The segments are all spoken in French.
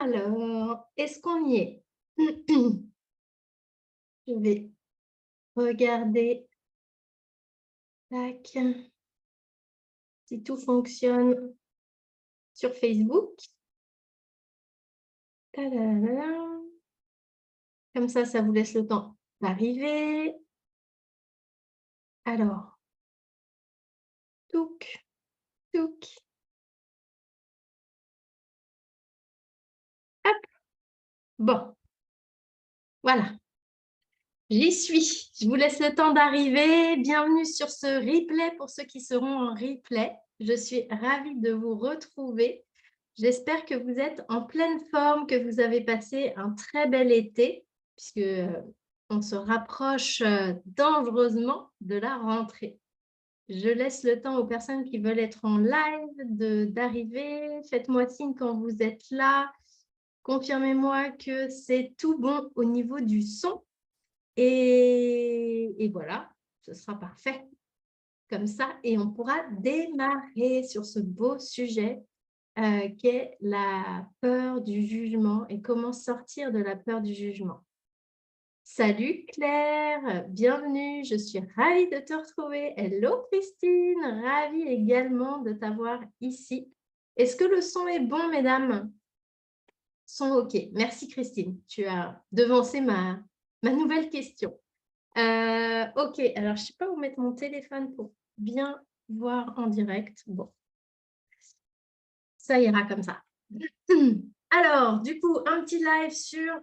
Alors, est-ce qu'on y est? Je vais regarder, tac, si tout fonctionne sur Facebook. Tadadam. Comme ça vous laisse le temps d'arriver. Alors, touc, touc, hop, bon, voilà, j'y suis. Je vous laisse le temps d'arriver. Bienvenue sur ce replay pour ceux qui seront en replay. Je suis ravie de vous retrouver. J'espère que vous êtes en pleine forme, que vous avez passé un très bel été, puisque on se rapproche dangereusement de la rentrée. Je laisse le temps aux personnes qui veulent être en live d'arriver. Faites-moi signe quand vous êtes là. Confirmez-moi que c'est tout bon au niveau du son. Et voilà, ce sera parfait comme ça. Et on pourra démarrer sur ce beau sujet qu'est la peur du jugement et comment sortir de la peur du jugement. Salut Claire, bienvenue, je suis ravie de te retrouver. Hello Christine, ravie également de t'avoir ici. Est-ce que le son est bon, mesdames? Son OK. Merci Christine, tu as devancé ma nouvelle question. OK, alors je ne sais pas où mettre mon téléphone pour bien voir en direct. Bon, ça ira comme ça. Alors, du coup, un petit live sur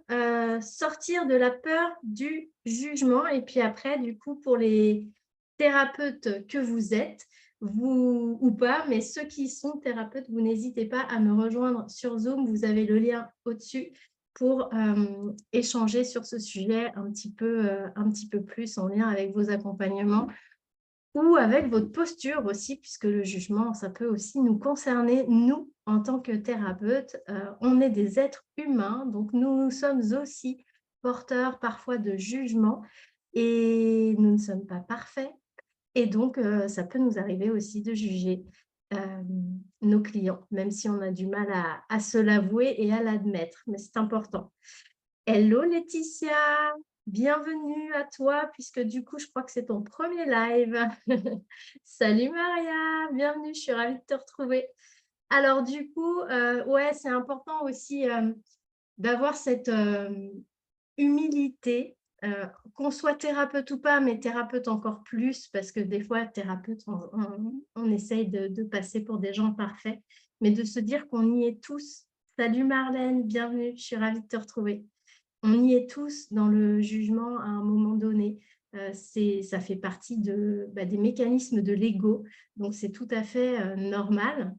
sortir de la peur du jugement. Et puis après, du coup, pour les thérapeutes que vous êtes, vous ou pas, mais ceux qui sont thérapeutes, vous n'hésitez pas à me rejoindre sur Zoom. Vous avez le lien au-dessus pour échanger sur ce sujet un petit peu plus en lien avec vos accompagnements ou avec votre posture aussi, puisque le jugement, ça peut aussi nous concerner, nous, en tant que thérapeutes. On est des êtres humains, donc nous sommes aussi porteurs parfois de jugement et nous ne sommes pas parfaits. Et donc, ça peut nous arriver aussi de juger nos clients, même si on a du mal à se l'avouer et à l'admettre, mais c'est important. Hello Laetitia, bienvenue à toi, puisque du coup, je crois que c'est ton premier live. Salut Maria, bienvenue, je suis ravie de te retrouver. Alors du coup, ouais, c'est important aussi d'avoir cette humilité, qu'on soit thérapeute ou pas, mais thérapeute encore plus, parce que des fois, thérapeute, on essaye de passer pour des gens parfaits, mais de se dire qu'on y est tous. Salut Marlène, bienvenue, je suis ravie de te retrouver. On y est tous dans le jugement à un moment donné. Ça fait partie des mécanismes de l'ego, donc c'est tout à fait normal.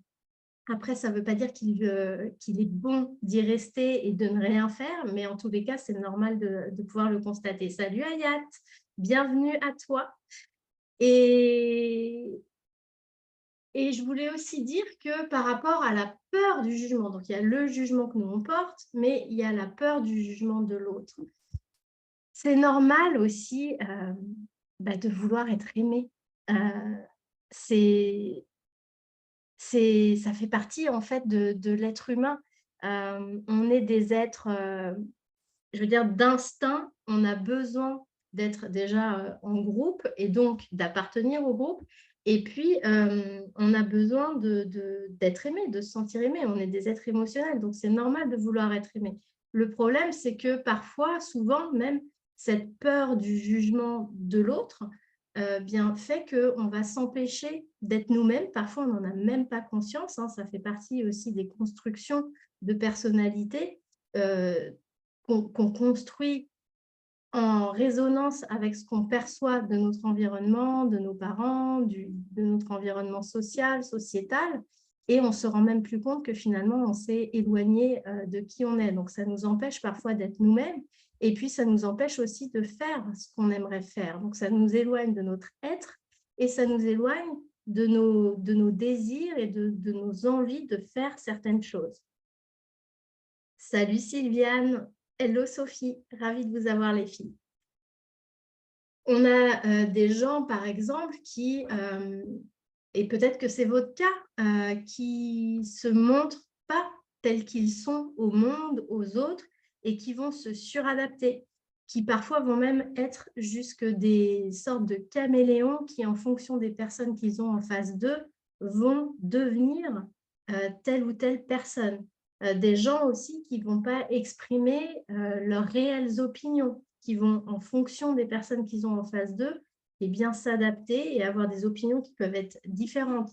Après, ça ne veut pas dire qu'il est bon d'y rester et de ne rien faire, mais en tous les cas, c'est normal de pouvoir le constater. Salut Ayat, bienvenue à toi. Et je voulais aussi dire que par rapport à la peur du jugement, donc il y a le jugement que nous on porte, mais il y a la peur du jugement de l'autre. C'est normal aussi de vouloir être aimé. C'est ça fait partie en fait de l'être humain. On est des êtres, je veux dire d'instinct, on a besoin d'être déjà, en groupe et donc d'appartenir au groupe et puis, on a besoin d'être aimé, de se sentir aimé. On est des êtres émotionnels, donc c'est normal de vouloir être aimé. Le problème, c'est que parfois, souvent même, cette peur du jugement de l'autre, bien fait qu'on va s'empêcher d'être nous-mêmes. Parfois, on n'en a même pas conscience, hein. Ça fait partie aussi des constructions de personnalité, qu'on construit en résonance avec ce qu'on perçoit de notre environnement, de nos parents, de notre environnement social, sociétal, et on ne se rend même plus compte que finalement, on s'est éloigné de qui on est. Donc, ça nous empêche parfois d'être nous-mêmes, et puis ça nous empêche aussi de faire ce qu'on aimerait faire. Donc, ça nous éloigne de notre être, et ça nous éloigne de nos désirs et de nos envies de faire certaines choses. Salut Sylviane, hello Sophie, ravie de vous avoir les filles. On a des gens, par exemple, qui, et peut-être que c'est votre cas, qui ne se montrent pas tels qu'ils sont au monde, aux autres, et qui vont se suradapter, qui parfois vont même être jusque des sortes de caméléons qui, en fonction des personnes qu'ils ont en face d'eux, vont devenir telle ou telle personne. Des gens aussi qui ne vont pas exprimer leurs réelles opinions, qui vont, en fonction des personnes qu'ils ont en face d'eux, eh bien s'adapter et avoir des opinions qui peuvent être différentes.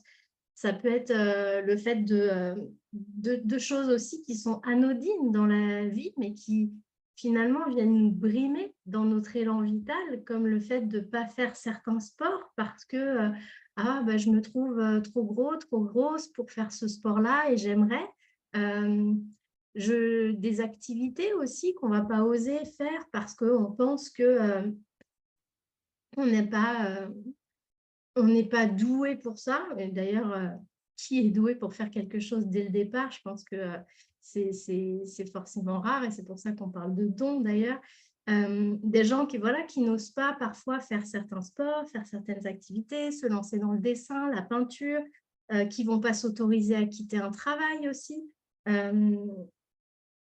Ça peut être le fait de choses aussi qui sont anodines dans la vie, mais qui finalement viennent nous brimer dans notre élan vital, comme le fait de ne pas faire certains sports parce que je me trouve trop gros, trop grosse pour faire ce sport-là et j'aimerais. Euh, des activités aussi qu'on ne va pas oser faire parce qu'on pense que on n'est pas on n'est pas doué pour ça. Et d'ailleurs, qui est doué pour faire quelque chose dès le départ? Je pense que c'est forcément rare et c'est pour ça qu'on parle de dons d'ailleurs. Des gens qui n'osent pas parfois faire certains sports, faire certaines activités, se lancer dans le dessin, la peinture, qui ne vont pas s'autoriser à quitter un travail aussi.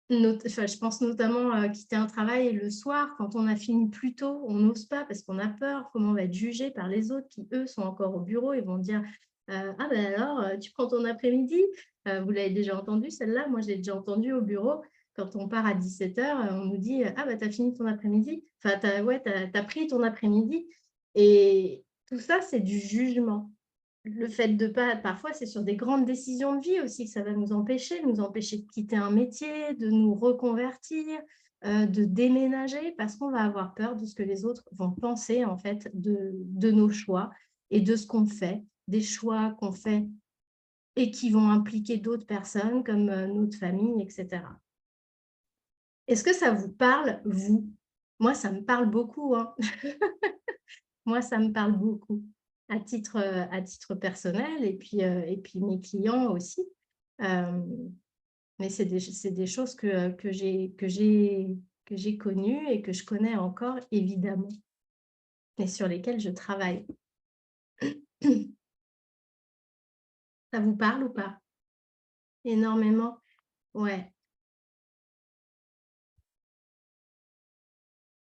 Je pense notamment à quitter un travail le soir, quand on a fini plus tôt, on n'ose pas parce qu'on a peur, comment on va être jugé par les autres qui, eux, sont encore au bureau et vont dire ah ben alors, tu prends ton après-midi. Vous l'avez déjà entendu celle-là, moi je l'ai déjà entendue au bureau. Quand on part à 17h, on nous dit ah ben tu as fini ton après-midi, enfin t'as pris ton après-midi. Et tout ça, c'est du jugement. Le fait de pas, parfois c'est sur des grandes décisions de vie aussi que ça va nous empêcher de quitter un métier, de nous reconvertir, de déménager parce qu'on va avoir peur de ce que les autres vont penser en fait de nos choix et de ce qu'on fait, des choix qu'on fait et qui vont impliquer d'autres personnes comme notre famille, etc. Est-ce que ça vous parle, vous? Moi, ça me parle beaucoup, hein. Moi, ça me parle beaucoup à titre personnel et puis mes clients aussi. Mais c'est des choses que j'ai connues et que je connais encore, évidemment, et sur lesquelles je travaille. Ça vous parle ou pas? Énormément? Ouais.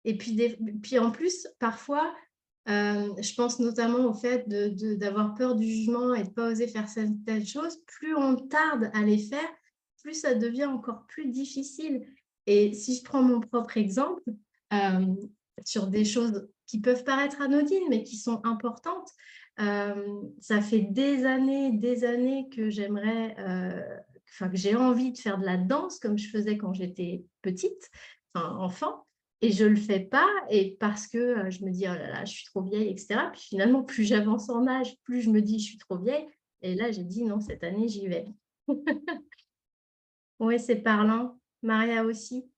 Et puis, puis en plus, parfois, je pense notamment au fait d'avoir peur du jugement et de ne pas oser faire certaines choses. Plus on tarde à les faire, plus ça devient encore plus difficile. Et si je prends mon propre exemple, euh, sur des choses qui peuvent paraître anodines, mais qui sont importantes, ça fait des années que j'aimerais, que j'ai envie de faire de la danse comme je faisais quand j'étais petite, enfin enfant. Et je ne le fais pas et parce que je me dis: «Oh là là, je suis trop vieille» et cetera. Puis finalement, plus j'avance en âge, plus je me dis: «Je suis trop vieille» et là, j'ai dit: «Non, cette année, j'y vais». Oui, c'est parlant. Maria aussi.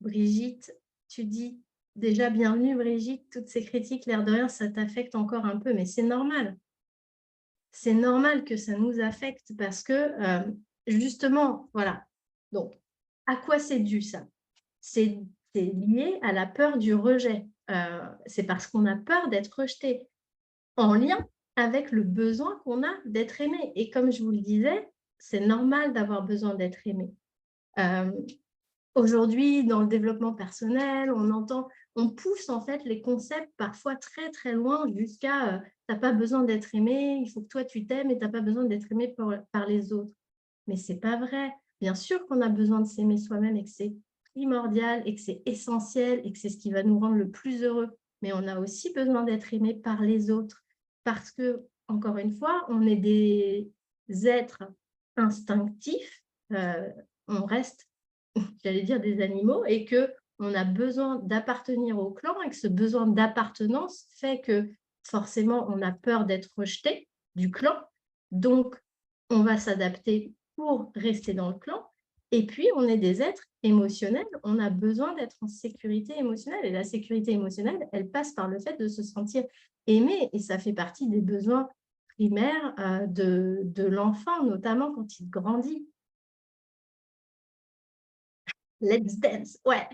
Brigitte, tu dis déjà: «Bienvenue Brigitte, toutes ces critiques, l'air de rien, ça t'affecte encore un peu», mais c'est normal. C'est normal que ça nous affecte parce que, justement, voilà. Donc, à quoi c'est dû ça? C'est lié à la peur du rejet. C'est parce qu'on a peur d'être rejeté, en lien avec le besoin qu'on a d'être aimé. Et comme je vous le disais, c'est normal d'avoir besoin d'être aimé. Aujourd'hui, dans le développement personnel, on pousse en fait les concepts parfois très très loin jusqu'à tu n'as pas besoin d'être aimé, il faut que toi tu t'aimes et tu n'as pas besoin d'être aimé par les autres. Mais ce n'est pas vrai. Bien sûr qu'on a besoin de s'aimer soi-même et que c'est primordial et que c'est essentiel et que c'est ce qui va nous rendre le plus heureux. Mais on a aussi besoin d'être aimé par les autres parce que, encore une fois, on est des êtres instinctifs, on reste, j'allais dire, des animaux et qu'on a besoin d'appartenir au clan et que ce besoin d'appartenance fait que forcément on a peur d'être rejeté du clan. Donc, on va s'adapter pour rester dans le clan. Et puis, on est des êtres émotionnels, on a besoin d'être en sécurité émotionnelle. Et la sécurité émotionnelle, elle passe par le fait de se sentir aimé. Et ça fait partie des besoins primaires de l'enfant, notamment quand il grandit. Let's dance, ouais.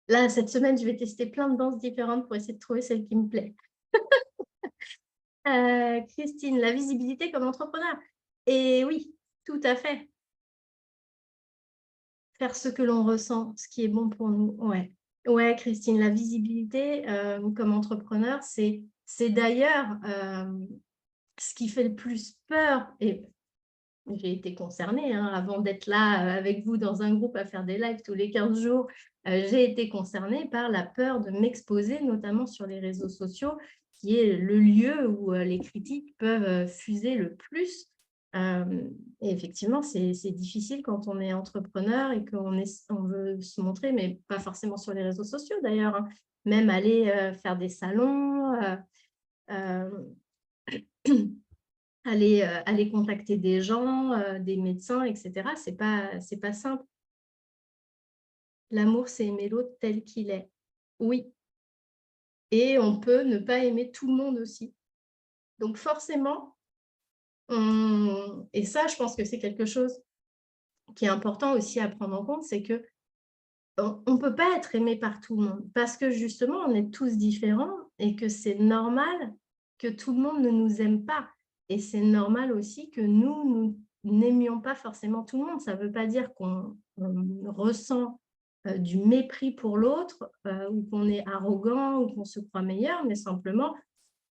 Là, cette semaine, je vais tester plein de danses différentes pour essayer de trouver celle qui me plaît. Christine, la visibilité comme entrepreneur. Et oui, Tout à fait. Faire ce que l'on ressent, ce qui est bon pour nous. Ouais. Ouais, Christine, la visibilité, comme entrepreneur, c'est d'ailleurs, ce qui fait le plus peur et j'ai été concernée, hein, avant d'être là, avec vous dans un groupe à faire des lives tous les 15 jours, j'ai été concernée par la peur de m'exposer, notamment sur les réseaux sociaux, qui est le lieu où, les critiques peuvent, fuser le plus. Et effectivement, c'est difficile quand on est entrepreneur et on veut se montrer, mais pas forcément sur les réseaux sociaux d'ailleurs, hein. Même aller, faire des salons, hem aller contacter des gens, des médecins et cetera, c'est pas simple. L'amour, c'est aimer l'autre tel qu'il est. Oui, et on peut ne pas aimer tout le monde aussi. Donc forcément, on et ça, je pense que c'est quelque chose qui est important aussi à prendre en compte, c'est qu'on peut pas être aimé par tout le monde parce que justement, on est tous différents et que c'est normal que tout le monde ne nous aime pas et c'est normal aussi que nous n'aimions pas forcément tout le monde. Ça veut pas dire qu'on ressent, du mépris pour l'autre, ou qu'on est arrogant ou qu'on se croit meilleur, mais simplement,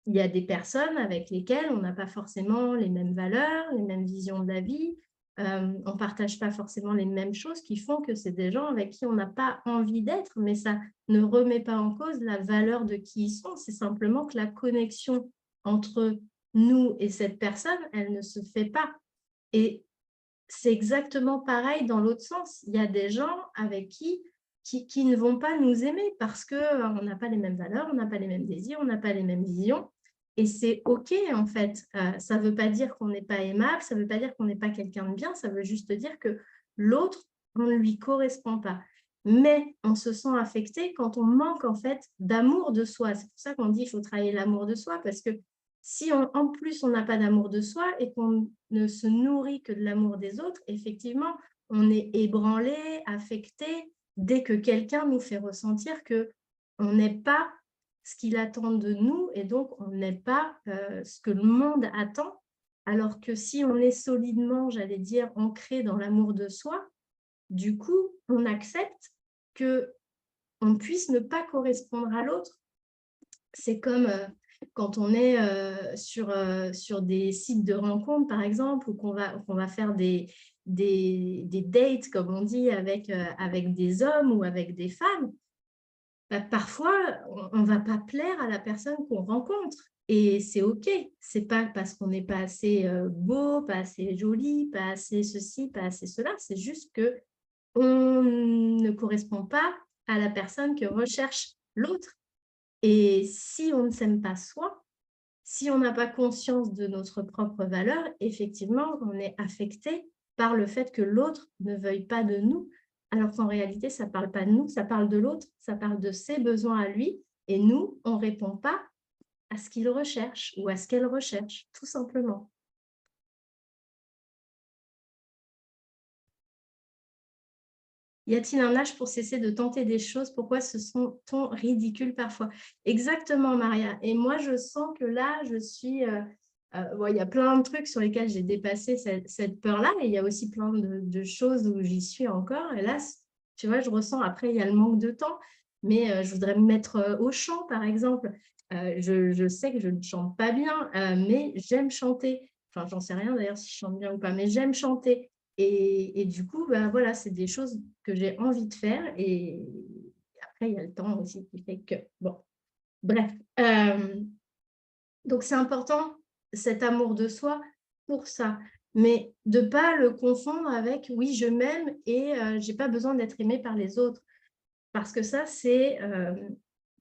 il y a des personnes avec lesquelles on n'a pas forcément les mêmes valeurs, les mêmes visions de la vie, on ne partage pas forcément les mêmes choses qui font que c'est des gens avec qui on n'a pas envie d'être, mais ça ne remet pas en cause la valeur de qui ils sont. C'est simplement que la connexion entre nous et cette personne, elle ne se fait pas. Et c'est exactement pareil dans l'autre sens. Il y a des gens avec qui ne vont pas nous aimer parce qu'on n'a pas les mêmes valeurs, on n'a pas les mêmes désirs, on n'a pas les mêmes visions. Et c'est OK, en fait. Ça ne veut pas dire qu'on n'est pas aimable, ça ne veut pas dire qu'on n'est pas quelqu'un de bien, ça veut juste dire que l'autre, on ne lui correspond pas. Mais on se sent affecté quand on manque, en fait, d'amour de soi. C'est pour ça qu'on dit qu'il faut travailler l'amour de soi, parce que si en plus on n'a pas d'amour de soi et qu'on ne se nourrit que de l'amour des autres, effectivement, on est ébranlé, affecté, dès que quelqu'un nous fait ressentir qu'on n'est pas ce qu'il attend de nous et donc on n'est pas, ce que le monde attend. Alors que si on est solidement, j'allais dire, ancré dans l'amour de soi, du coup, on accepte qu'on puisse ne pas correspondre à l'autre. C'est comme, quand on est, sur des sites de rencontres, par exemple, ou qu'on va faire des dates, comme on dit, avec des hommes ou avec des femmes. Bah, parfois, on va pas plaire à la personne qu'on rencontre et c'est OK. C'est pas parce qu'on n'est pas assez, beau, pas assez joli, pas assez ceci, pas assez cela. C'est juste qu'on ne correspond pas à la personne que recherche l'autre et si on ne s'aime pas soi, si on n'a pas conscience de notre propre valeur, effectivement, on est affecté par le fait que l'autre ne veuille pas de nous, alors qu'en réalité, ça ne parle pas de nous, ça parle de l'autre, ça parle de ses besoins à lui, et nous, on ne répond pas à ce qu'il recherche ou à ce qu'elle recherche, tout simplement. Y a-t-il un âge pour cesser de tenter des choses? Pourquoi se sent-on ridicule parfois? Exactement, Maria. Et moi, je sens que là, je suis, bon, il y a plein de trucs sur lesquels j'ai dépassé cette peur-là, et il y a aussi plein de choses où j'y suis encore. Et là, tu vois, je ressens, après, il y a le manque de temps, mais je voudrais me mettre au chant, par exemple. Je sais que je ne chante pas bien, mais j'aime chanter. Enfin, j'en sais rien d'ailleurs si je chante bien ou pas, mais j'aime chanter. Et du coup, bah, voilà, c'est des choses que j'ai envie de faire. Et après, il y a le temps aussi qui fait que, bon, bref. Donc, c'est important, cet amour de soi pour ça. Mais de ne pas le confondre avec, oui, je m'aime et je n'ai pas besoin d'être aimée par les autres. Parce que ça,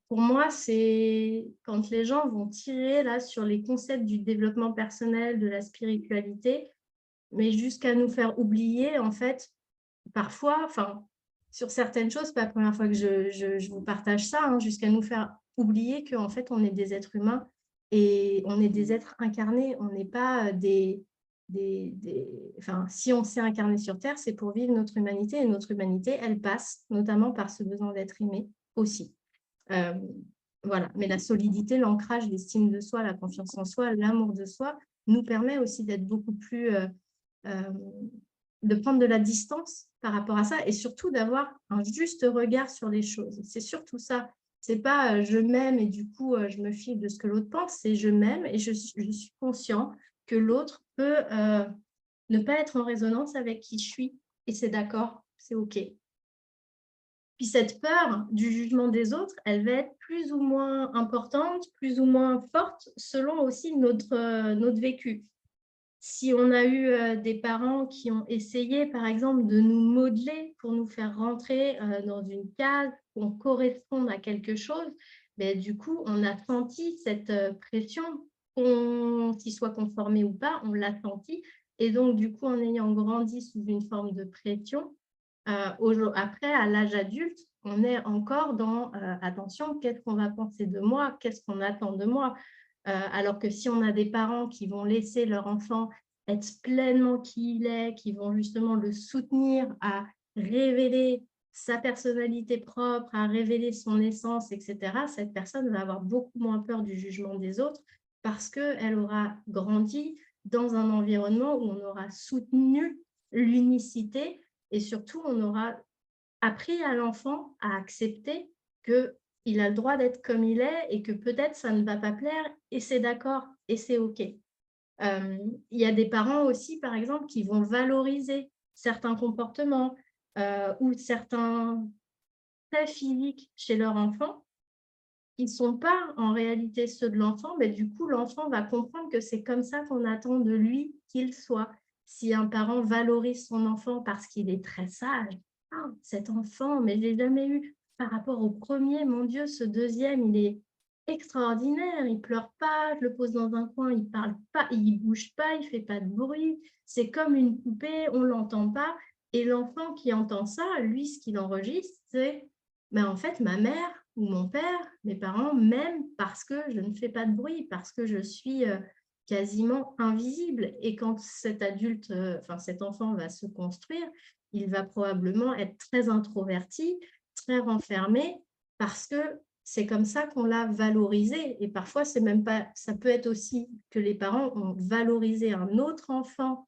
pour moi, c'est quand les gens vont tirer là sur les concepts du développement personnel, de la spiritualité, mais jusqu'à nous faire oublier, en fait, parfois, enfin, sur certaines choses, c'est pas la première fois que je vous partage ça, hein, jusqu'à nous faire oublier qu'en fait, on est des êtres humains et on est des êtres incarnés. On n'est pas enfin, si on s'est incarné sur Terre, c'est pour vivre notre humanité et notre humanité, elle passe notamment par ce besoin d'être aimé aussi. Euh, voilà. Mais la solidité, l'ancrage, l'estime de soi, la confiance en soi, l'amour de soi nous permet aussi d'être beaucoup plus euh, de prendre de la distance par rapport à ça et surtout d'avoir un juste regard sur les choses. C'est surtout ça. C'est pas je m'aime et du coup je me fie de ce que l'autre pense, c'est je m'aime et je suis conscient que l'autre peut ne pas être en résonance avec qui je suis et c'est d'accord, c'est OK. Puis cette peur du jugement des autres, elle va être plus ou moins importante, plus ou moins forte selon aussi notre vécu. Si on a eu des parents qui ont essayé, par exemple, de nous modeler pour nous faire rentrer dans une case, qu'on corresponde à quelque chose, ben, du coup, on a senti cette pression, qu'on s'y soit conformé ou pas, on l'a senti. Et donc, du coup, en ayant grandi sous une forme de pression, après, à l'âge adulte, on est encore dans attention, qu'est-ce qu'on va penser de moi, qu'est-ce qu'on attend de moi. Alors que si on a des parents qui vont laisser leur enfant être pleinement qui il est, qui vont justement le soutenir à révéler sa personnalité propre, à révéler son essence, etc., cette personne va avoir beaucoup moins peur du jugement des autres parce qu'elle aura grandi dans un environnement où on aura soutenu l'unicité et surtout, on aura appris à l'enfant à accepter qu'il a le droit d'être comme il est et que peut-être ça ne va pas plaire et c'est d'accord et c'est OK. Il y a des parents aussi, par exemple, qui vont valoriser certains comportements ou certains traits physiques chez leur enfant qui ne sont pas en réalité ceux de l'enfant, mais du coup, l'enfant va comprendre que c'est comme ça qu'on attend de lui qu'il soit. Si un parent valorise son enfant parce qu'il est très sage, ah, cet enfant, mais je ne l'ai jamais eu par rapport au premier, mon Dieu, ce deuxième, il est extraordinaire, il ne pleure pas, je le pose dans un coin, il ne parle pas, il ne bouge pas, il ne fait pas de bruit, c'est comme une poupée, on ne l'entend pas. Et l'enfant qui entend ça, lui, ce qu'il enregistre, c'est ben, en fait, ma mère ou mon père, mes parents m'aiment parce que je ne fais pas de bruit, parce que je suis quasiment invisible. Et quand cet adulte, enfin cet enfant va se construire, il va probablement être très introverti, très renfermé, parce que c'est comme ça qu'on l'a valorisé. Et parfois, c'est même pas, ça peut être aussi que les parents ont valorisé un autre enfant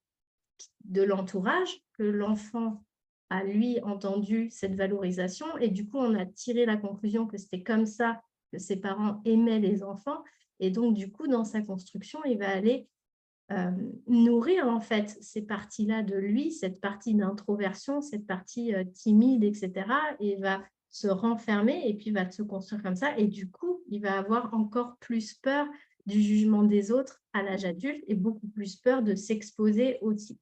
de l'entourage, que l'enfant a lui entendu cette valorisation et du coup on a tiré la conclusion que c'était comme ça que ses parents aimaient les enfants et donc du coup dans sa construction il va aller nourrir en fait ces parties-là de lui, cette partie d'introversion, cette partie timide, etc. Et il va se renfermer et puis va se construire comme ça et du coup il va avoir encore plus peur du jugement des autres à l'âge adulte et beaucoup plus peur de s'exposer au type.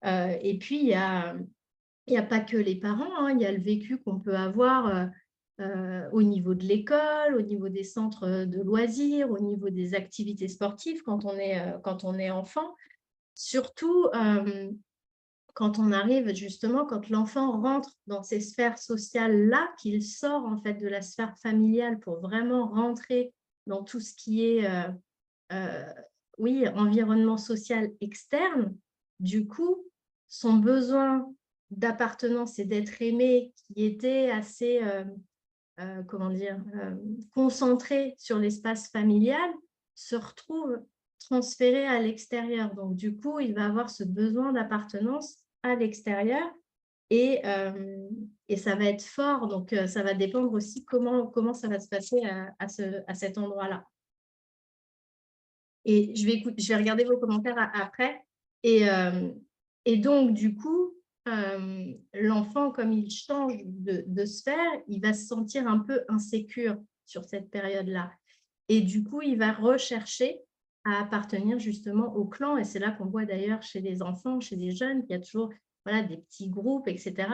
Et puis, il y a pas que les parents, hein, il y a le vécu qu'on peut avoir au niveau de l'école, au niveau des centres de loisirs, au niveau des activités sportives quand on est enfant. Surtout quand on arrive justement, quand l'enfant rentre dans ces sphères sociales-là, qu'il sort en fait de la sphère familiale pour vraiment rentrer dans tout ce qui est euh, oui, environnement social externe, du coup, son besoin d'appartenance et d'être aimé, qui était assez, comment dire, concentré sur l'espace familial, se retrouve transféré à l'extérieur. Donc, du coup, il va avoir ce besoin d'appartenance à l'extérieur et ça va être fort. Donc, ça va dépendre aussi comment ça va se passer à cet endroit-là. Et je vais regarder vos commentaires après. Et, euh, et donc, du coup, l'enfant, comme il change de sphère, il va se sentir un peu insécure sur cette période-là. Et du coup, il va rechercher à appartenir justement au clan. Et c'est là qu'on voit d'ailleurs chez les enfants, chez les jeunes, qu'il y a toujours voilà, des petits groupes, etc.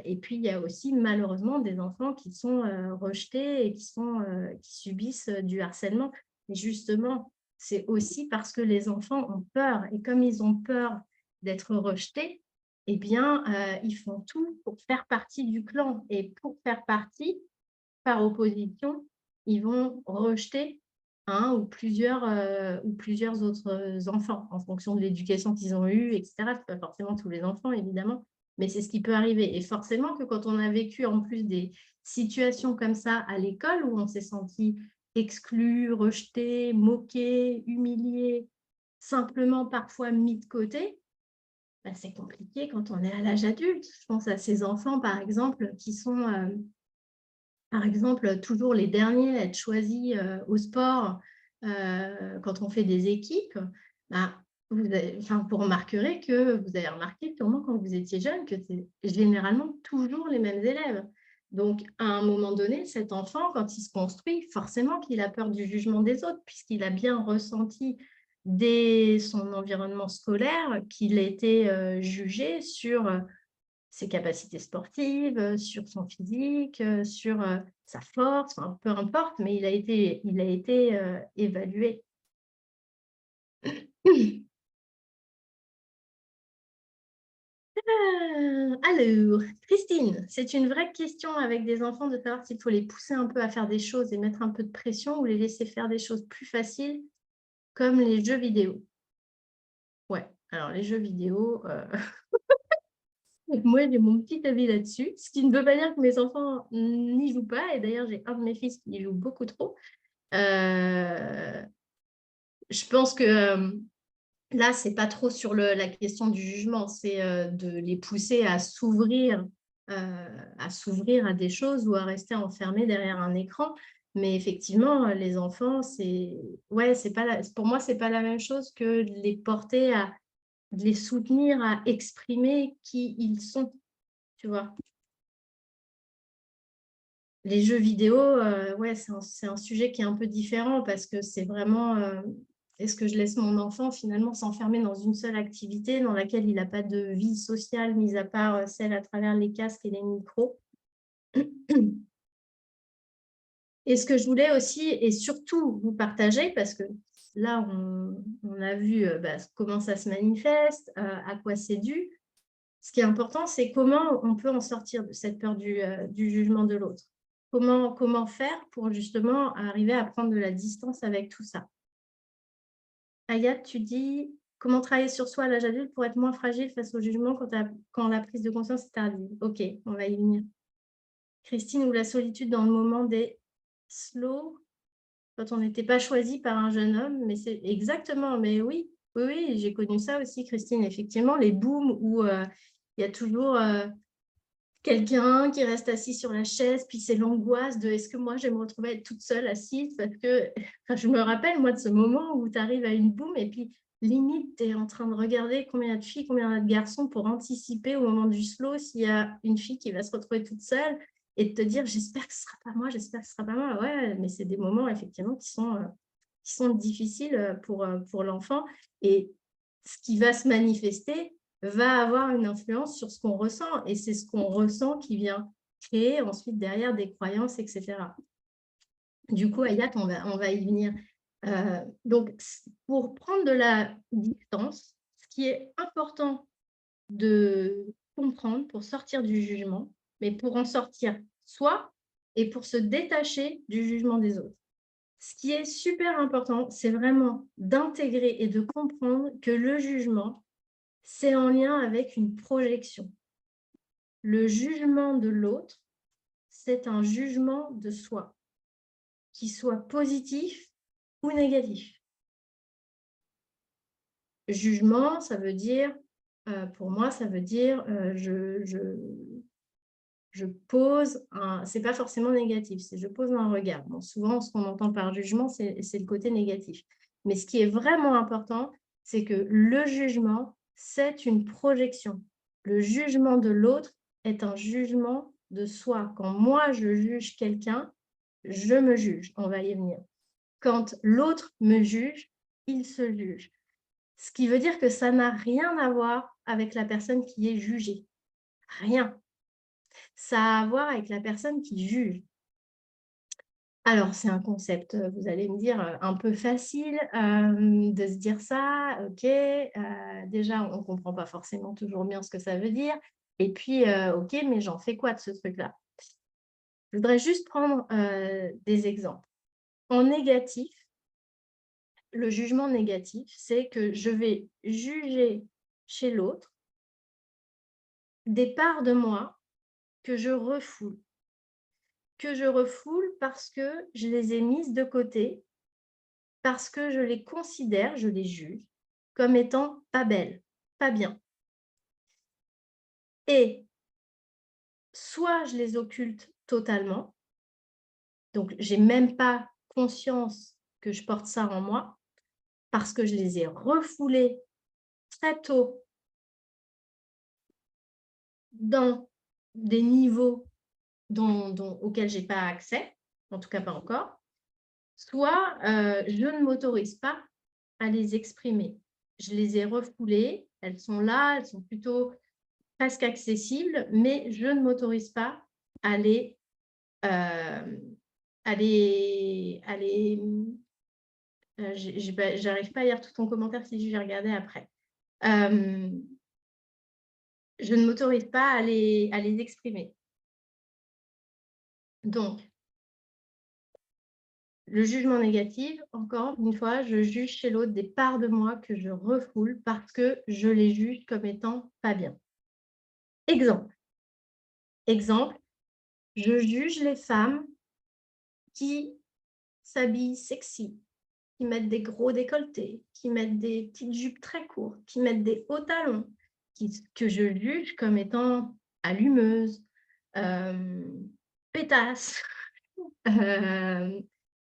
Et puis, il y a aussi malheureusement des enfants qui sont rejetés et qui subissent du harcèlement. Et justement, c'est aussi parce que les enfants ont peur. Et comme ils ont peur d'être rejetés, eh bien, ils font tout pour faire partie du clan. Et pour faire partie, par opposition, ils vont rejeter un ou plusieurs autres enfants en fonction de l'éducation qu'ils ont eue, etc. Ce pas forcément tous les enfants, évidemment, mais c'est ce qui peut arriver. Et forcément que quand on a vécu en plus des situations comme ça à l'école où on s'est senti exclu, rejeté, moqué, humilié, simplement parfois mis de côté, bah, c'est compliqué quand on est à l'âge adulte. Je pense à ces enfants, par exemple, qui sont, par exemple, toujours les derniers à être choisis au sport quand on fait des équipes. Bah, vous remarquerez que vous avez remarqué sûrement quand vous étiez jeune que c'est généralement toujours les mêmes élèves. Donc, à un moment donné, cet enfant, quand il se construit, forcément qu'il a peur du jugement des autres, puisqu'il a bien ressenti dès son environnement scolaire qu'il a été jugé sur ses capacités sportives, sur son physique, sur sa force, enfin, peu importe, mais il a été évalué. Alors, Christine, c'est une vraie question avec des enfants de savoir s'il faut les pousser un peu à faire des choses et mettre un peu de pression ou les laisser faire des choses plus faciles comme les jeux vidéo. Ouais, alors les jeux vidéo, moi j'ai mon petit avis là-dessus, ce qui ne veut pas dire que mes enfants n'y jouent pas, et d'ailleurs j'ai un de mes fils qui y joue beaucoup trop. Je pense que là, c'est pas trop sur la question du jugement, c'est de les pousser à s'ouvrir à des choses ou à rester enfermés derrière un écran. Mais effectivement, les enfants, ouais, pour moi, c'est pas la même chose que de les porter de les soutenir à exprimer qui ils sont, tu vois. Les jeux vidéo, ouais, c'est un sujet qui est un peu différent parce que c'est vraiment, est-ce que je laisse mon enfant finalement s'enfermer dans une seule activité dans laquelle il n'a pas de vie sociale, mis à part celle à travers les casques et les micros. Et ce que je voulais aussi et surtout vous partager, parce que là, on a vu comment ça se manifeste, à quoi c'est dû. Ce qui est important, c'est comment on peut en sortir de cette peur du jugement de l'autre. Comment faire pour justement arriver à prendre de la distance avec tout ça. Ayat, tu dis comment travailler sur soi à l'âge adulte pour être moins fragile face au jugement quand la prise de conscience est tardive. Ok, on va y venir. Christine, ou la solitude dans le moment des slow, quand on n'était pas choisi par un jeune homme, mais c'est exactement, mais oui, oui, oui, j'ai connu ça aussi, Christine, effectivement, les booms où il y a toujours quelqu'un qui reste assis sur la chaise, puis c'est l'angoisse de est-ce que moi je vais me retrouver à être toute seule assise parce que enfin, je me rappelle moi de ce moment où tu arrives à une boum et puis limite tu es en train de regarder combien il y a de filles, combien il y a de garçons pour anticiper au moment du slow s'il y a une fille qui va se retrouver toute seule et de te dire j'espère que ce sera pas moi, j'espère que ce sera pas moi. Ouais, mais c'est des moments effectivement qui sont difficiles pour l'enfant et ce qui va se manifester va avoir une influence sur ce qu'on ressent. Et c'est ce qu'on ressent qui vient créer ensuite derrière des croyances, etc. Du coup, Ayat, on va y venir. Donc, pour prendre de la distance, ce qui est important de comprendre pour sortir du jugement, mais pour en sortir soi et pour se détacher du jugement des autres. Ce qui est super important, c'est vraiment d'intégrer et de comprendre que le jugement, c'est en lien avec une projection. Le jugement de l'autre, c'est un jugement de soi, qu'il soit positif ou négatif. Jugement, ça veut dire, pour moi, ça veut dire je pose un... C'est pas forcément négatif, c'est je pose un regard. Bon, souvent, ce qu'on entend par jugement, c'est le côté négatif. Mais ce qui est vraiment important, c'est que le jugement, c'est une projection. Le jugement de l'autre est un jugement de soi. Quand moi, je juge quelqu'un, je me juge. On va y venir. Quand l'autre me juge, il se juge. Ce qui veut dire que ça n'a rien à voir avec la personne qui est jugée. Rien. Ça a à voir avec la personne qui juge. Alors, c'est un concept, vous allez me dire, un peu facile de se dire ça, ok. Déjà, on ne comprend pas forcément toujours bien ce que ça veut dire. Et puis, ok, mais j'en fais quoi de ce truc-là? Je voudrais juste prendre des exemples. En négatif, le jugement négatif, c'est que je vais juger chez l'autre des parts de moi que je refoule. Que je refoule parce que je les ai mises de côté, parce que je les considère, je les juge comme étant pas belles, pas bien. Et soit je les occulte totalement, donc j'ai même pas conscience que je porte ça en moi, parce que je les ai refoulés très tôt dans des niveaux auxquels j'ai pas accès, en tout cas pas encore, soit, je ne m'autorise pas à les exprimer. Je les ai refoulées, elles sont là, elles sont plutôt presque accessibles, mais je ne m'autorise pas à les, hem, j'arrive pas à lire tout ton commentaire, si je vais regarder après. Hem, je ne m'autorise pas à les exprimer. Donc le jugement négatif, encore une fois, je juge chez l'autre des parts de moi que je refoule parce que je les juge comme étant pas bien. Exemple, exemple, je juge les femmes qui s'habillent sexy, qui mettent des gros décolletés, qui mettent des petites jupes très courtes, qui mettent des hauts talons, que je juge comme étant allumeuses, pétasses, hem,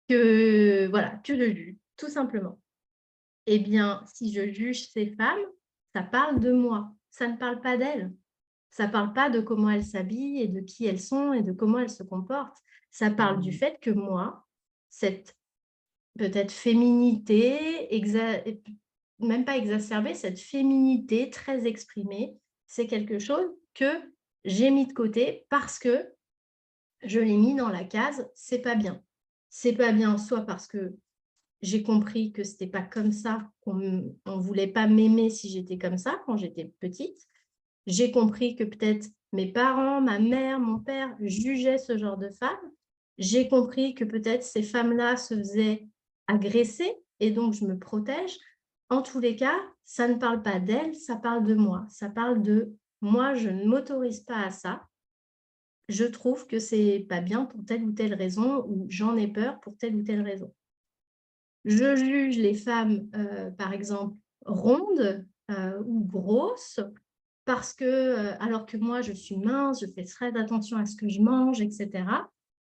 que voilà, que je juge, tout simplement. Eh bien, si je juge ces femmes, ça parle de moi, ça ne parle pas d'elles. Ça parle pas de comment elles s'habillent et de qui elles sont et de comment elles se comportent. Ça parle du fait que moi, cette peut-être féminité, même pas exacerbée, cette féminité très exprimée, c'est quelque chose que j'ai mis de côté parce que je l'ai mis dans la case «c'est pas bien». C'est pas bien soit parce que j'ai compris que c'était pas comme ça, on voulait pas m'aimer si j'étais comme ça quand j'étais petite. J'ai compris que peut-être mes parents, ma mère, mon père jugeaient ce genre de femmes. J'ai compris que peut-être ces femmes-là se faisaient agresser et donc je me protège. En tous les cas, ça ne parle pas d'elles, ça parle de moi. Ça parle de moi, je ne m'autorise pas à ça. Je trouve que c'est pas bien pour telle ou telle raison ou j'en ai peur pour telle ou telle raison. Je juge les femmes, par exemple, rondes, ou grosses parce que, alors que moi je suis mince, je fais très attention à ce que je mange et cetera.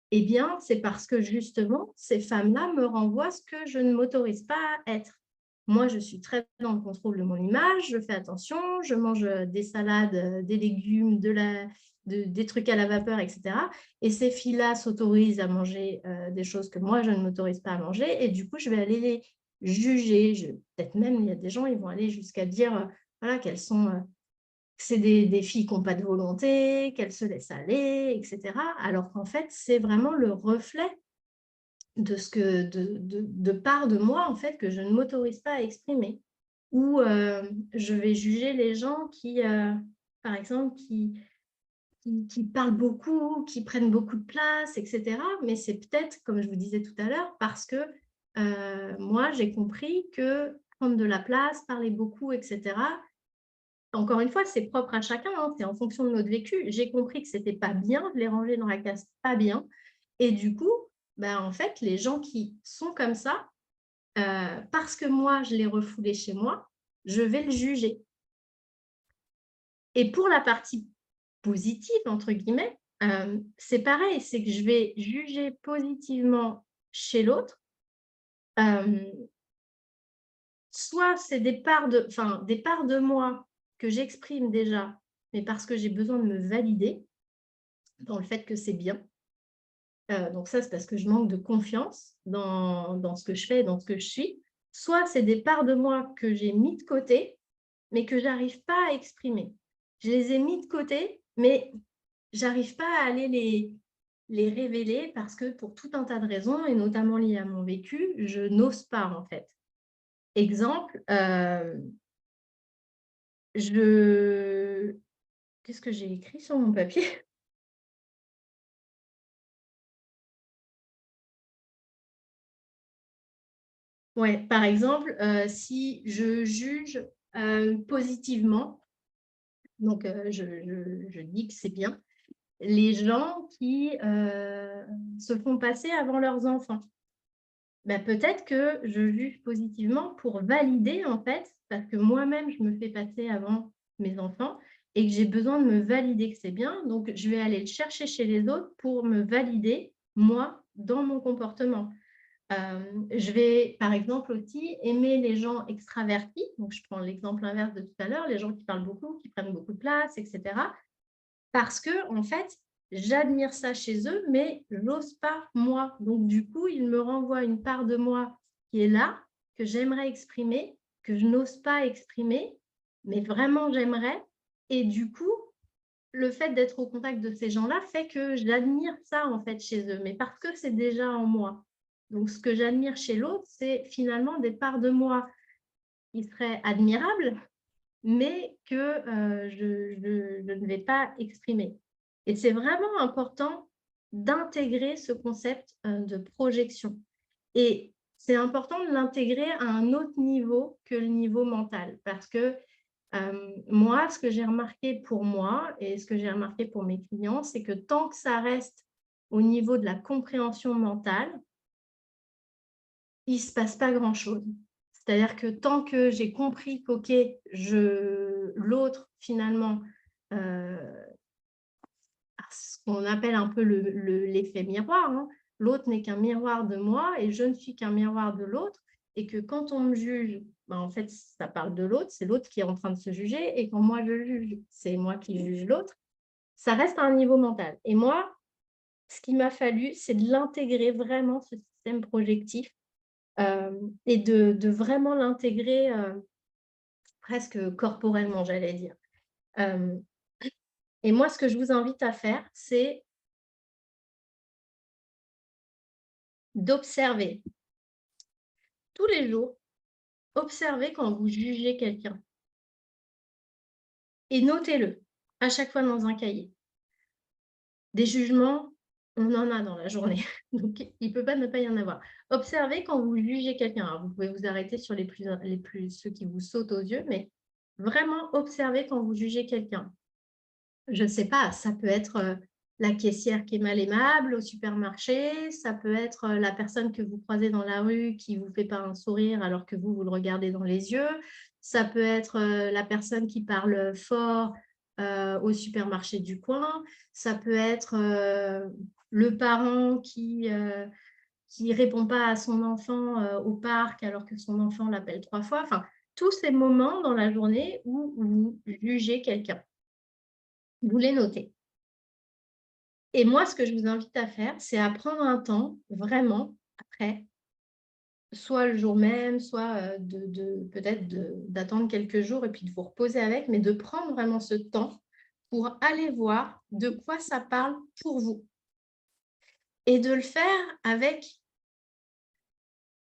Eh bien, c'est parce que justement, ces femmes-là me renvoient ce que je ne m'autorise pas à être. Moi, je suis très dans le contrôle de mon image, je fais attention, je mange, des salades, des légumes, des trucs à la vapeur et cetera, et ces filles-là s'autorisent à manger, des choses que moi je ne m'autorise pas à manger et du coup, je vais aller les juger. Peut-être même, il y a des gens, ils vont aller jusqu'à dire, voilà, que c'est des filles qui ont pas de volonté, qu'elles se laissent aller et cetera. Alors qu'en fait, c'est vraiment le reflet de ce que de parts de moi, en fait, que je ne m'autorise pas à exprimer. Ou, je vais juger les gens qui, par exemple, qui parlent beaucoup, qui prennent beaucoup de place et cetera. Mais c'est peut-être, comme je vous disais tout à l'heure, parce que, moi, j'ai compris que prendre de la place, parler beaucoup et cetera, encore une fois, c'est propre à chacun, hein, c'est en fonction de notre vécu. J'ai compris que c'était pas bien de les ranger dans la case pas bien et du coup, bah, en fait, les gens qui sont comme ça, parce que moi, je l'ai refoulé chez moi, je vais le juger et pour la partie «positive» entre guillemets, c'est pareil, c'est que je vais juger positivement chez l'autre, hem, soit c'est des parts de moi que j'exprime déjà, mais parce que j'ai besoin de me valider dans le fait que c'est bien. Donc ça, c'est parce que je manque de confiance dans ce que je fais et dans ce que je suis. Soit c'est des parts de moi que j'ai mis de côté, mais que j'arrive pas à exprimer. Je les ai mis de côté, mais j'arrive pas à aller les révéler parce que pour tout un tas de raisons et notamment liées à mon vécu, je n'ose pas, en fait. Exemple, je qu'est-ce que j'ai écrit sur mon papier? Ouais, par exemple, si je juge, positivement, donc je dis que c'est bien, les gens qui, se font passer avant leurs enfants. Bah, peut-être que je juge positivement pour valider, en fait, parce que moi-même je me fais passer avant mes enfants et que j'ai besoin de me valider que c'est bien. Donc, je vais aller le chercher chez les autres pour me valider, moi, dans mon comportement. Je vais, par exemple, aussi aimer les gens extravertis. Donc, je prends l'exemple inverse de tout à l'heure, les gens qui parlent beaucoup, qui prennent beaucoup de place, etc. Parce que, en fait, j'admire ça chez eux, mais je n'ose pas moi. Donc, du coup, ils me renvoient une part de moi qui est là, que j'aimerais exprimer, que je n'ose pas exprimer, mais vraiment j'aimerais. Et du coup, le fait d'être au contact de ces gens-là fait que j'admire ça, en fait, chez eux, mais parce que c'est déjà en moi. Donc, ce que j'admire chez l'autre, c'est finalement des parts de moi qui seraient admirables, mais que je ne vais pas exprimer. Et c'est vraiment important d'intégrer ce concept de projection. Et c'est important de l'intégrer à un autre niveau que le niveau mental, parce que moi, ce que j'ai remarqué pour moi et ce que j'ai remarqué pour mes clients, c'est que tant que ça reste au niveau de la compréhension mentale, il ne se passe pas grand-chose. C'est-à-dire que tant que j'ai compris qu'ok, l'autre finalement, ce qu'on appelle un peu l'effet miroir, hein, l'autre n'est qu'un miroir de moi et je ne suis qu'un miroir de l'autre, et que quand on me juge, ben, en fait, ça parle de l'autre, c'est l'autre qui est en train de se juger, et quand moi je juge, c'est moi qui juge l'autre. Ça reste à un niveau mental. Et moi, ce qu'il m'a fallu, c'est de l'intégrer vraiment, ce système projectif, et de vraiment l'intégrer presque corporellement, j'allais dire. Et moi, ce que je vous invite à faire, c'est d'observer tous les jours, observez quand vous jugez quelqu'un et notez-le à chaque fois dans un cahier. Des jugements, on en a dans la journée, donc il ne peut pas ne pas y en avoir. Observez quand vous jugez quelqu'un. Alors, vous pouvez vous arrêter sur ceux qui vous sautent aux yeux, mais vraiment observez quand vous jugez quelqu'un. Je ne sais pas, ça peut être la caissière qui est mal aimable au supermarché, ça peut être la personne que vous croisez dans la rue qui ne vous fait pas un sourire alors que vous le regardez dans les yeux, ça peut être la personne qui parle fort au supermarché du coin, ça peut être le parent qui ne répond pas à son enfant au parc alors que son enfant l'appelle 3 fois. Enfin, tous ces moments dans la journée où vous jugez quelqu'un. Vous les notez. Et moi, ce que je vous invite à faire, c'est à prendre un temps, vraiment, après, soit le jour même, soit peut-être d'attendre quelques jours et puis de vous reposer avec, mais de prendre vraiment ce temps pour aller voir de quoi ça parle pour vous. Et de le faire avec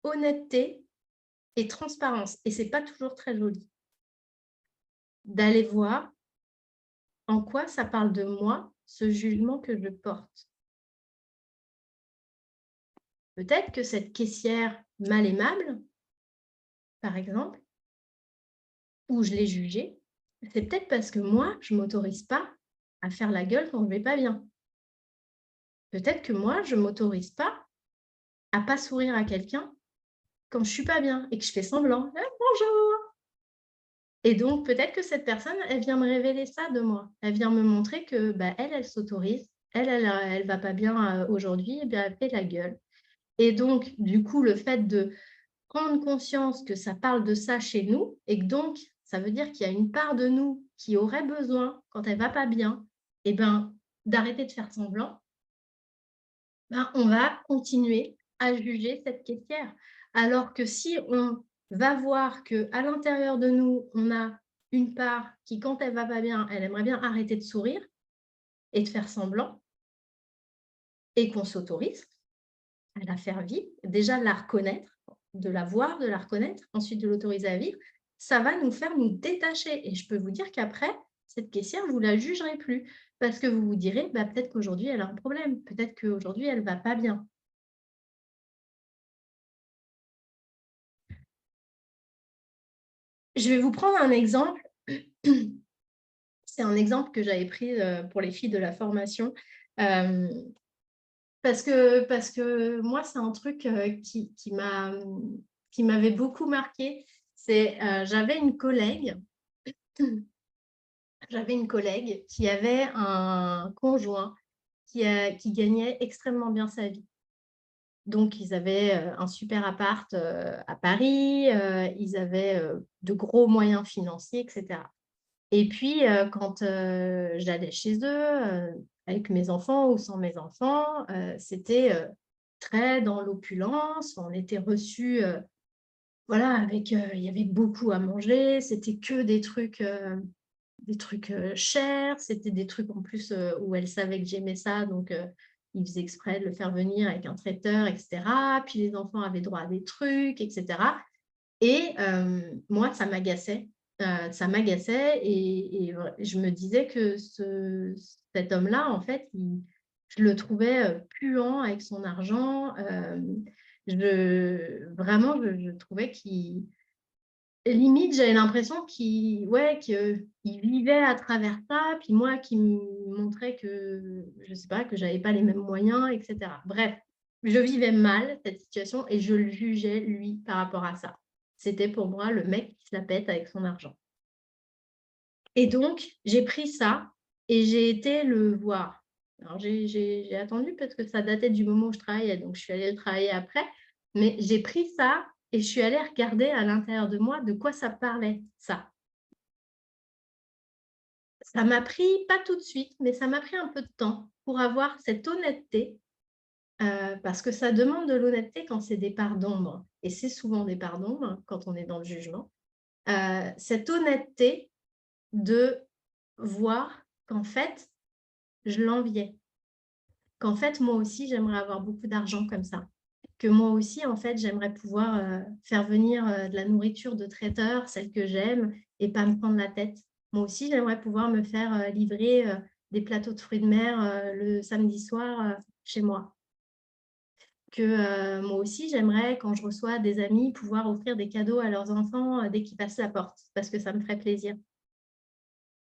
honnêteté et transparence. Et ce n'est pas toujours très joli. D'aller voir en quoi ça parle de moi, ce jugement que je porte. Peut-être que cette caissière mal aimable, par exemple, où je l'ai jugée, c'est peut-être parce que moi, je ne m'autorise pas à faire la gueule quand je ne vais pas bien. Peut-être que moi, je ne m'autorise pas à pas sourire à quelqu'un quand je ne suis pas bien et que je fais semblant. Bonjour. Et donc, peut-être que cette personne, elle vient me révéler ça de moi. Elle vient me montrer que elle s'autorise. Elle va pas bien aujourd'hui, et bien elle fait la gueule. Et donc, du coup, le fait de prendre conscience que ça parle de ça chez nous et que donc, ça veut dire qu'il y a une part de nous qui aurait besoin, quand elle ne va pas bien, d'arrêter de faire semblant, on va continuer à juger cette caissière. Alors que si on va voir qu'à l'intérieur de nous, on a une part qui, quand elle ne va pas bien, elle aimerait bien arrêter de sourire et de faire semblant, et qu'on s'autorise à la faire vivre, déjà la reconnaître, de la voir, de la reconnaître, ensuite de l'autoriser à vivre, ça va nous faire nous détacher. Et je peux vous dire qu'après, cette caissière, vous ne la jugerez plus parce que vous vous direz, peut-être qu'aujourd'hui, elle a un problème, peut-être qu'aujourd'hui, elle ne va pas bien. Je vais vous prendre un exemple. C'est un exemple que j'avais pris pour les filles de la formation. Parce que moi, c'est un truc qui m'avait beaucoup marqué. J'avais une collègue J'avais une collègue qui avait un conjoint qui gagnait extrêmement bien sa vie. Donc ils avaient, un super appart, à Paris, ils avaient, de gros moyens financiers et cetera. Et puis, quand, j'allais chez eux, avec mes enfants ou sans mes enfants, c'était, très dans l'opulence. On était reçus, voilà, avec, il y avait beaucoup à manger. C'était que des trucs, chers. C'était des trucs en plus, où elle savait que j'aimais ça, donc ils faisaient exprès de le faire venir avec un traiteur et cetera. Puis les enfants avaient droit à des trucs et cetera. Et moi, ça m'agaçait et je me disais que cet homme-là, en fait, je le trouvais, puant avec son argent. Je trouvais qu'il limite, j'avais l'impression qu'il ouais, qu'il vivait à travers ça, puis moi qui me montrais que, je sais pas, que j'avais pas les mêmes moyens et cetera. Bref, je vivais mal cette situation et je le jugeais, lui, par rapport à ça. C'était pour moi le mec qui se la pète avec son argent. Et donc, j'ai pris ça et j'ai été le voir. Alors j'ai attendu parce que ça datait du moment où je travaillais, donc je suis allée le travailler après. Mais j'ai pris ça et je suis allée regarder à l'intérieur de moi de quoi ça parlait, ça. Ça m'a pris, pas tout de suite, mais ça m'a pris un peu de temps pour avoir cette honnêteté, parce que ça demande de l'honnêteté quand c'est des parts d'ombre et c'est souvent des parts d'ombre, hein, quand on est dans le jugement. Cette honnêteté de voir qu'en fait, je l'enviais, qu'en fait, moi aussi, j'aimerais avoir beaucoup d'argent comme ça, que moi aussi, en fait, j'aimerais pouvoir, faire venir, de la nourriture de traiteur, celle que j'aime et pas me prendre la tête. Moi aussi, j'aimerais pouvoir me faire, livrer, des plateaux de fruits de mer, le samedi soir, chez moi. Que, moi aussi, j'aimerais, quand je reçois des amis, pouvoir offrir des cadeaux à leurs enfants, dès qu'ils passent la porte, parce que ça me ferait plaisir.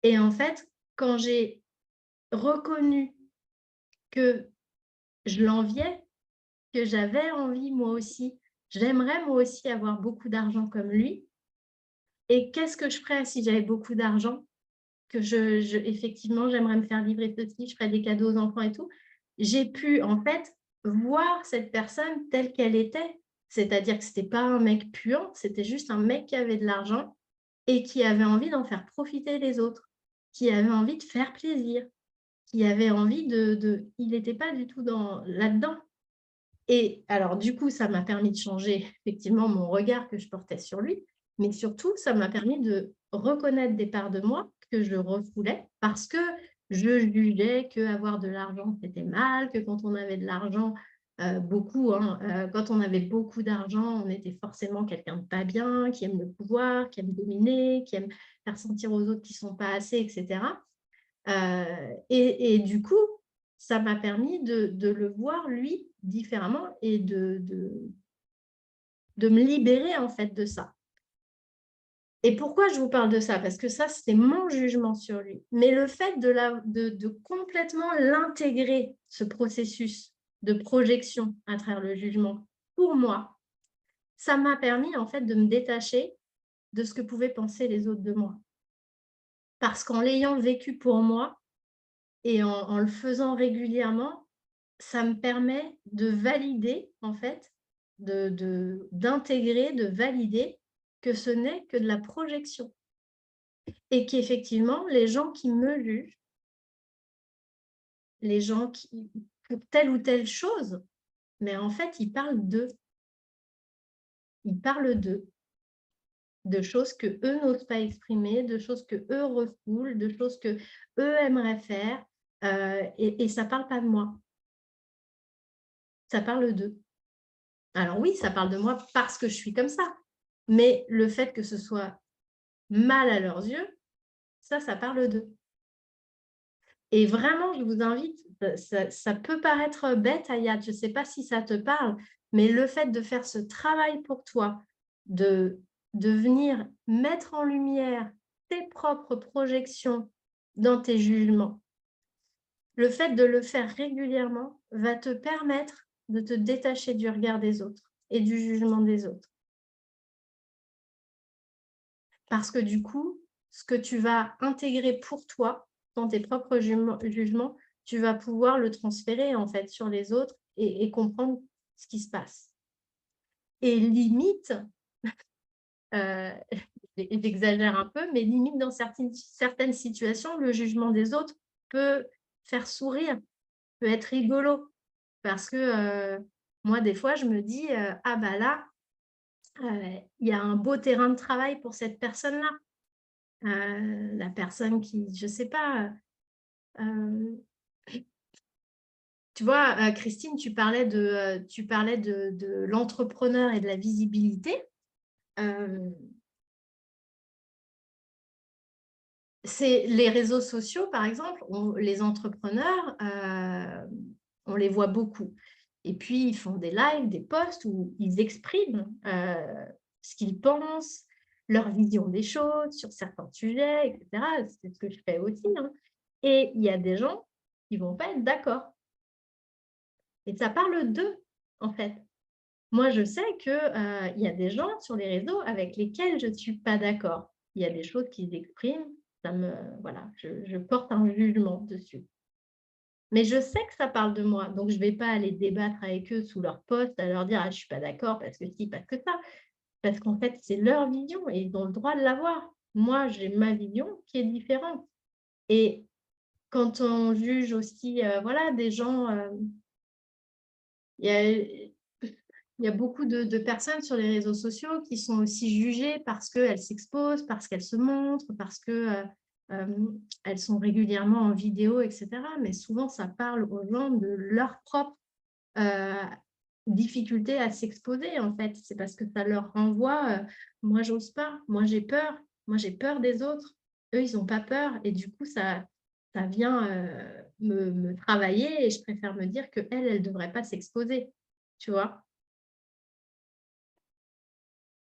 Et en fait, quand j'ai reconnu que je l'enviais, que j'avais envie moi aussi, j'aimerais moi aussi avoir beaucoup d'argent comme lui et qu'est-ce que je ferais si j'avais beaucoup d'argent? Que effectivement, j'aimerais me faire livrer ceci, je ferais des cadeaux aux enfants et tout. J'ai pu en fait voir cette personne telle qu'elle était. C'est-à-dire que c'était pas un mec puant, c'était juste un mec qui avait de l'argent et qui avait envie d'en faire profiter les autres, qui avait envie de faire plaisir, qui avait envie il n'était pas du tout là-dedans. Et alors du coup, ça m'a permis de changer effectivement mon regard que je portais sur lui, mais surtout, ça m'a permis de reconnaître des parts de moi que je refoulais parce que je jugeais qu'avoir de l'argent, c'était mal, que quand on avait de l'argent, beaucoup, hein, quand on avait beaucoup d'argent, on était forcément quelqu'un de pas bien, qui aime le pouvoir, qui aime dominer, qui aime faire sentir aux autres qu'ils sont pas assez et cetera. Et du coup, ça m'a permis de le voir, lui, différemment et de me libérer, en fait, de ça. Et pourquoi je vous parle de ça? Parce que ça, c'était mon jugement sur lui. Mais le fait de complètement l'intégrer, ce processus de projection à travers le jugement, pour moi, ça m'a permis, en fait, de me détacher de ce que pouvaient penser les autres de moi. Parce qu'en l'ayant vécu pour moi et en le faisant régulièrement, ça me permet de valider, en fait, d'intégrer, de valider que ce n'est que de la projection et qu'effectivement, les gens qui me jugent, les gens qui pour telle ou telle chose, mais en fait, ils parlent d'eux. Ils parlent d'eux, de choses que eux n'osent pas exprimer, de choses que eux refoulent, de choses que eux aimeraient faire, et ça parle pas de moi, ça parle d'eux. Alors oui, ça parle de moi parce que je suis comme ça, mais le fait que ce soit mal à leurs yeux, ça parle d'eux. Et vraiment, je vous invite, ça peut paraître bête, Ayat, je ne sais pas si ça te parle, mais le fait de faire ce travail pour toi, de venir mettre en lumière tes propres projections dans tes jugements, le fait de le faire régulièrement va te permettre de te détacher du regard des autres et du jugement des autres. Parce que du coup, ce que tu vas intégrer pour toi, dans tes propres jugements, tu vas pouvoir le transférer en fait sur les autres et comprendre ce qui se passe. Et limite, euh, j'exagère un peu, mais limite dans certaines situations, le jugement des autres peut faire sourire, peut être rigolo. Parce que moi, des fois, je me dis, ah bah là, il y a un beau terrain de travail pour cette personne-là. La personne qui, je sais pas, tu vois, Christine, tu parlais de l'entrepreneur et de la visibilité. C'est les réseaux sociaux, par exemple, les entrepreneurs, on les voit beaucoup. Et puis, ils font des lives, des posts où ils expriment ce qu'ils pensent, leur vision des choses sur certains sujets, etc. C'est ce que je fais aussi, hein. Et il y a des gens qui ne vont pas être d'accord. Et ça parle d'eux, en fait. Moi, je sais qu'il y a des gens sur les réseaux avec lesquels je ne suis pas d'accord. Il y a des choses qu'ils expriment, voilà, je porte un jugement dessus. Mais je sais que ça parle de moi, donc je ne vais pas aller débattre avec eux sous leur post, à leur dire « Ah, je ne suis pas d'accord parce que si, parce que ça ». Parce qu'en fait, c'est leur vision et ils ont le droit de l'avoir. Moi, j'ai ma vision qui est différente. Et quand on juge aussi voilà, des gens, il y a il y a beaucoup de personnes sur les réseaux sociaux qui sont aussi jugées parce qu'elles s'exposent, parce qu'elles se montrent, parce qu'elles sont régulièrement en vidéo, etc. Mais souvent, ça parle aux gens de leur propre difficulté à s'exposer, en fait. C'est parce que ça leur renvoie moi, j'ose pas, moi, j'ai peur des autres. Eux, ils n'ont pas peur. Et du coup, ça vient me travailler et je préfère me dire qu'elle, elle ne devrait pas s'exposer, tu vois.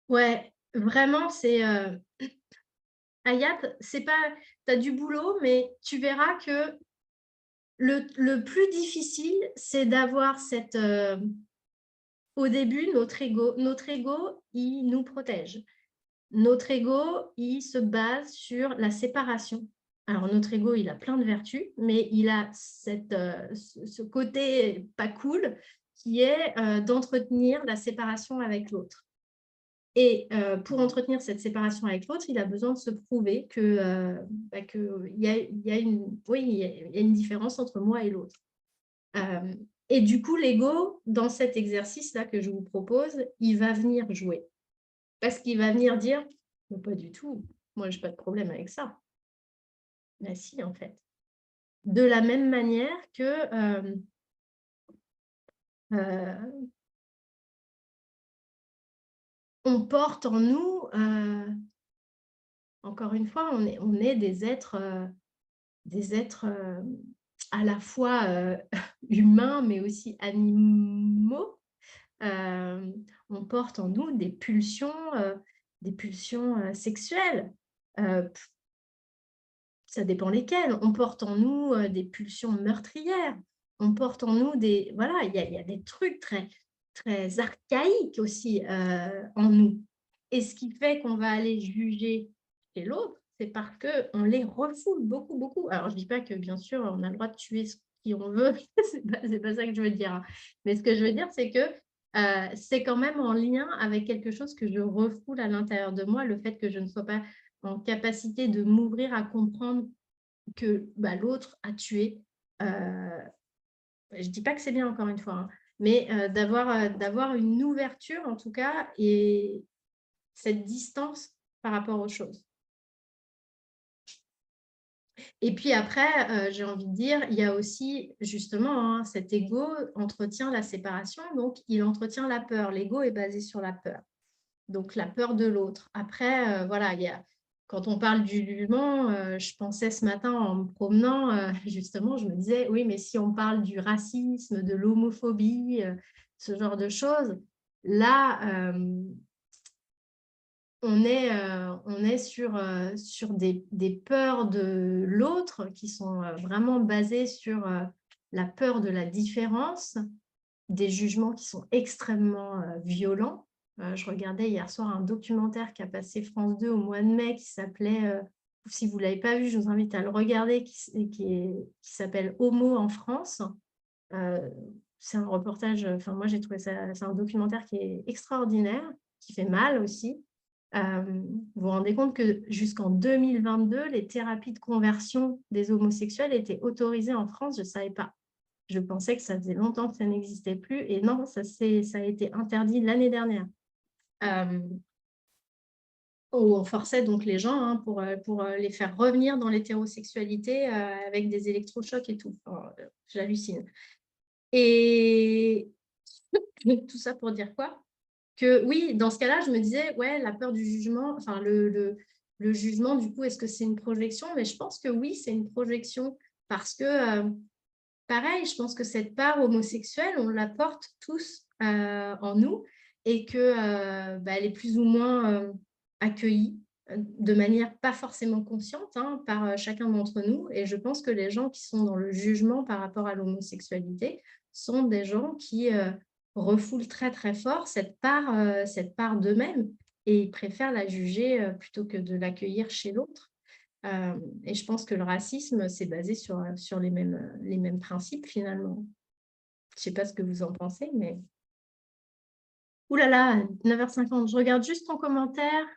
Ouais, vraiment, c'est Hayat, c'est pas, tu as du boulot, mais tu verras que le plus difficile, c'est d'avoir au début, notre ego, il nous protège. Notre ego, il se base sur la séparation. Alors, notre ego, il a plein de vertus, mais il a ce côté pas cool qui est d'entretenir la séparation avec l'autre. Et pour entretenir cette séparation avec l'autre, il a besoin de se prouver que il y a une différence entre moi et l'autre. Et du coup, l'ego, dans cet exercice-là que je vous propose, il va venir jouer. Parce qu'il va venir dire, mais pas du tout, moi, je n'ai pas de problème avec ça. Ben si, en fait. De la même manière que on porte en nous, encore une fois, on est des êtres à la fois humains, mais aussi animaux. On porte en nous des pulsions sexuelles. Euh, Ça dépend lesquelles. On porte en nous des pulsions meurtrières. On porte en nous des... Voilà, il y a des trucs très, très archaïques aussi en nous. Et ce qui fait qu'on va aller juger chez l'autre, c'est parce qu'on les refoule beaucoup, beaucoup. Alors, je ne dis pas que, bien sûr, on a le droit de tuer qui on veut. C'est pas ça que je veux dire, hein. Mais ce que je veux dire, c'est que c'est quand même en lien avec quelque chose que je refoule à l'intérieur de moi, le fait que je ne sois pas en capacité de m'ouvrir à comprendre que l'autre a tué. Je ne dis pas que c'est bien, encore une fois, hein, mais d'avoir une ouverture, en tout cas, et cette distance par rapport aux choses. Et puis après, j'ai envie de dire, il y a aussi, justement, hein, cet ego entretient la séparation, donc il entretient la peur. L'ego est basé sur la peur. Donc, la peur de l'autre. Après, voilà, quand on parle du jugement, je pensais ce matin en me promenant, justement, je me disais, oui, mais si on parle du racisme, de l'homophobie, ce genre de choses, là, on est sur des peurs de l'autre qui sont vraiment basées sur la peur de la différence, des jugements qui sont extrêmement violents. Je regardais hier soir un documentaire qui a passé France 2 au mois de mai qui s'appelait si vous ne l'avez pas vu, je vous invite à le regarder, qui s'appelle Homo en France. C'est un reportage, enfin moi j'ai trouvé ça, c'est un documentaire qui est extraordinaire, qui fait mal aussi. Vous vous rendez compte que jusqu'en 2022, les thérapies de conversion des homosexuels étaient autorisées en France? Je ne savais pas. Je pensais que ça faisait longtemps que ça n'existait plus. Et non, ça a été interdit l'année dernière. On forçait donc les gens pour les faire revenir dans l'hétérosexualité avec des électrochocs et tout. Enfin, j'hallucine. Et tout ça pour dire quoi? Que oui, dans ce cas-là, je me disais, ouais, la peur du jugement, enfin le jugement, du coup, est-ce que c'est une projection? Mais je pense que oui, c'est une projection parce que, pareil, je pense que cette part homosexuelle, on la porte tous en nous et qu'elle elle est plus ou moins accueillie de manière pas forcément consciente par chacun d'entre nous. Et je pense que les gens qui sont dans le jugement par rapport à l'homosexualité sont des gens qui refoulent très très fort cette part d'eux-mêmes et ils préfèrent la juger plutôt que de l'accueillir chez l'autre. Et je pense que le racisme, c'est basé sur les mêmes principes finalement. Je ne sais pas ce que vous en pensez, mais... Ouh là là, 9h50, je regarde juste ton commentaire,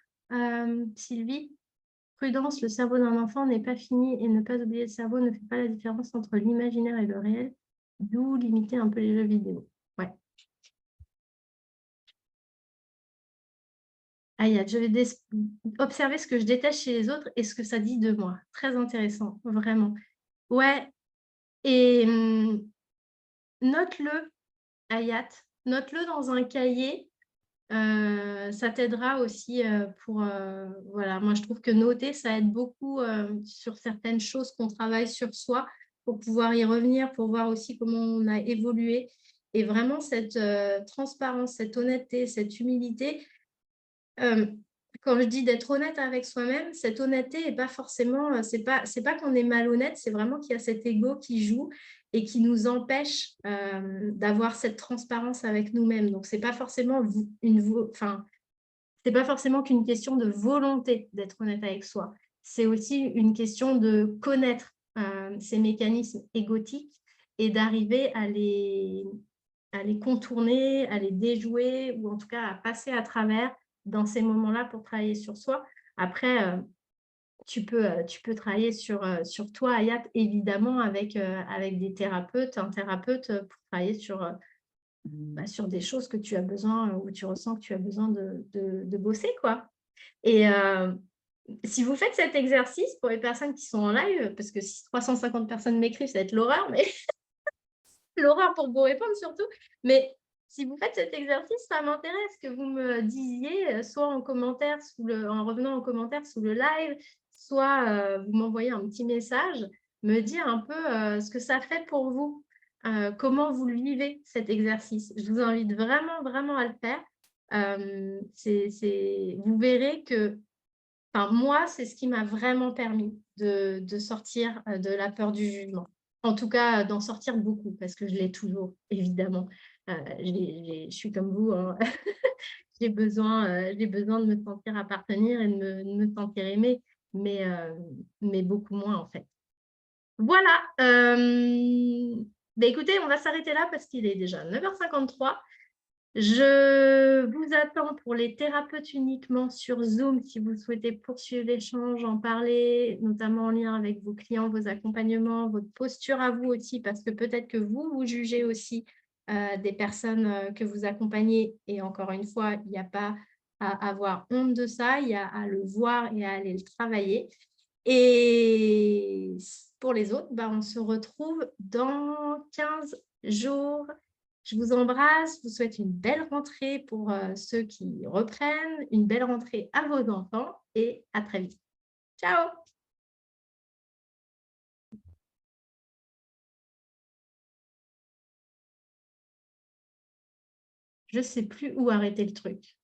Sylvie. Prudence, le cerveau d'un enfant n'est pas fini et ne pas oublier le cerveau ne fait pas la différence entre l'imaginaire et le réel, d'où limiter un peu les jeux vidéo. Ouais. Ayat, je vais observer ce que je déteste chez les autres et ce que ça dit de moi. Très intéressant, vraiment. Ouais, et note-le, Ayat, note-le dans un cahier. Ça t'aidera aussi pour... voilà, moi, je trouve que noter, ça aide beaucoup sur certaines choses qu'on travaille sur soi pour pouvoir y revenir, pour voir aussi comment on a évolué. Et vraiment, cette transparence, cette honnêteté, cette humilité, quand je dis d'être honnête avec soi-même, cette honnêteté n'est pas forcément, c'est pas qu'on est malhonnête, c'est vraiment qu'il y a cet ego qui joue et qui nous empêche d'avoir cette transparence avec nous-mêmes. Donc, c'est pas forcément c'est pas forcément qu'une question de volonté d'être honnête avec soi. C'est aussi une question de connaître ces mécanismes égotiques et d'arriver à les contourner, à les déjouer ou en tout cas à passer à travers dans ces moments-là pour travailler sur soi. Après, tu peux travailler sur toi, Ayat, évidemment, avec des thérapeutes, un thérapeute pour travailler sur des choses que tu as besoin, où tu ressens que tu as besoin de bosser, quoi. Et si vous faites cet exercice, pour les personnes qui sont en live, parce que si 350 personnes m'écrivent, ça va être l'horreur, mais l'horreur pour vous répondre surtout. Mais si vous faites cet exercice, ça m'intéresse que vous me disiez, soit en commentaire, en revenant en commentaire sous le live, soit vous m'envoyez un petit message, me dire un peu ce que ça fait pour vous, comment vous le vivez, cet exercice. Je vous invite vraiment, vraiment à le faire. Vous verrez que, enfin, moi, c'est ce qui m'a vraiment permis de sortir de la peur du jugement. En tout cas, d'en sortir beaucoup, parce que je l'ai toujours, évidemment. Je suis comme vous, hein. J'ai besoin de me sentir appartenir et de me sentir aimée, mais beaucoup moins, en fait. Voilà. Écoutez, on va s'arrêter là parce qu'il est déjà 9h53. Je vous attends pour les thérapeutes uniquement sur Zoom si vous souhaitez poursuivre l'échange, en parler, notamment en lien avec vos clients, vos accompagnements, votre posture à vous aussi, parce que peut-être que vous jugez aussi des personnes que vous accompagnez. Et encore une fois, il n'y a pas à avoir honte de ça, il y a à le voir et à aller le travailler. Et pour les autres, on se retrouve dans 15 jours. Je vous embrasse, je vous souhaite une belle rentrée pour ceux qui reprennent, une belle rentrée à vos enfants et à très vite. Ciao! Je ne sais plus où arrêter le truc.